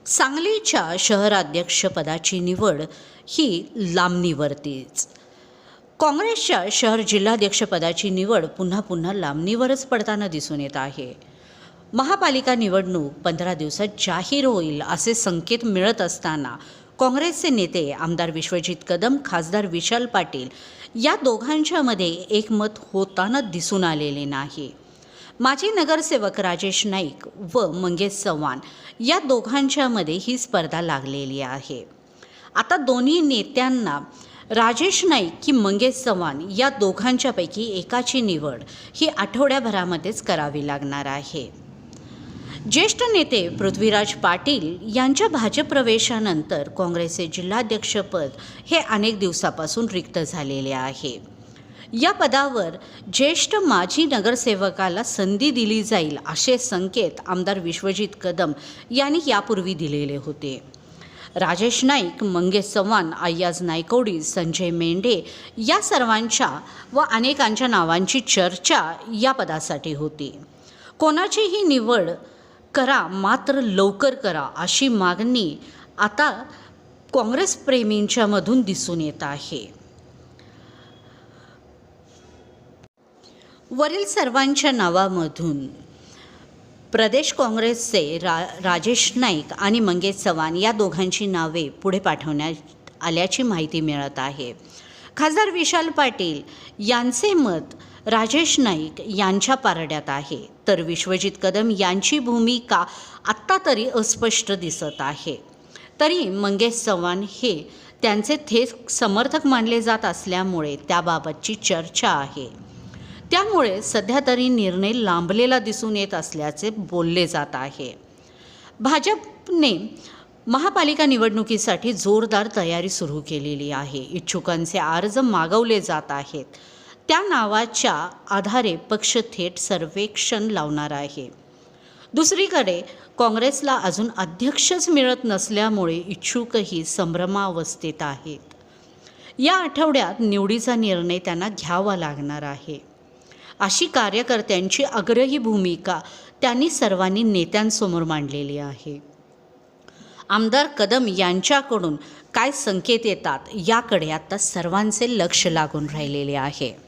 सांगलीच्या शहराध्यक्षपदाची निवड ही लांबणीवरतीच. काँग्रेसच्या शहर जिल्हाध्यक्षपदाची निवड पुन्हा लांबणीवरच पडताना दिसून येत आहे. महापालिका निवडणूक 15 दिवसात जाहीर होईल असे संकेत मिळत असताना काँग्रेसचे नेते आमदार विश्वजित कदम, खासदार विशाल पाटील या दोघांच्यामध्ये एकमत होताना दिसून आलेले नाही. माजी नगरसेवक राजेश नाईक व मंगेश चव्हाण या दोघांच्यामध्ये ही स्पर्धा लागलेली आहे. आता दोन्ही नेत्यांना राजेश नाईक की मंगेश चव्हाण या दोघांच्यापैकी एकाची निवड ही आठवड्याभरामध्येच करावी लागणार आहे. ज्येष्ठ नेते पृथ्वीराज पाटील यांच्या भाजप प्रवेशानंतर काँग्रेसचे जिल्हाध्यक्षपद हे अनेक दिवसापासून रिक्त झालेले आहे. या पदावर ज्येष्ठ माजी नगरसेवकाला संधी दिली जाईल असे संकेत आमदार विश्वजित कदम यांनी यापूर्वी दिलेले होते. राजेश नाईक, मंगेश चव्हाण, अय्याज नायकवडी, संजय मेंढे या सर्वांच्या व अनेकांच्या नावांची चर्चा या पदासाठी होती. कोणाचीही निवड करा, मात्र लवकर करा अशी मागणी आता काँग्रेस प्रेमींच्या मधून दिसून येत आहे. वरील सर्वांच्या नावामधून प्रदेश काँग्रेसचे राजेश नाईक आणि मंगेश चव्हाण या दोघांची नावे पुढे पाठवण्यात आल्याची माहिती मिळत आहे. खासदार विशाल पाटील यांचे मत राजेश नाईक यांच्या पारड्यात आहे, तर विश्वजित कदम यांची भूमिका आत्ता तरी अस्पष्ट दिसत आहे. तरी मंगेश चव्हाण हे त्यांचे थेट समर्थक मानले जात असल्यामुळे त्याबाबतची चर्चा आहे. त्यामुळे सध्या तरी निर्णय लांबलेला दिसून येत असल्याचे बोलले जात आहे. भाजपने महापालिका निवडणुकीसाठी जोरदार तयारी सुरू केलेली आहे. इच्छुकांचे अर्ज मागवले जात आहेत. त्या नावाच्या आधारे पक्ष थेट सर्वेक्षण लावणार आहे. दुसरीकडे काँग्रेसला अजून अध्यक्षच मिळत नसल्यामुळे इच्छुकही संभ्रमावस्थेत आहेत. या आठवड्यात निवडीचा निर्णय त्यांना घ्यावा लागणार आहे. अशी कार्यकर्त्यांची आग्रही भूमिका त्यांनी सर्वांनी नेत्यांसमोर मांडलेली आहे. आमदार कदम यांच्याकडून काय संकेत येतात याकडे आता सर्वांचे लक्ष लागून राहिलेले आहे.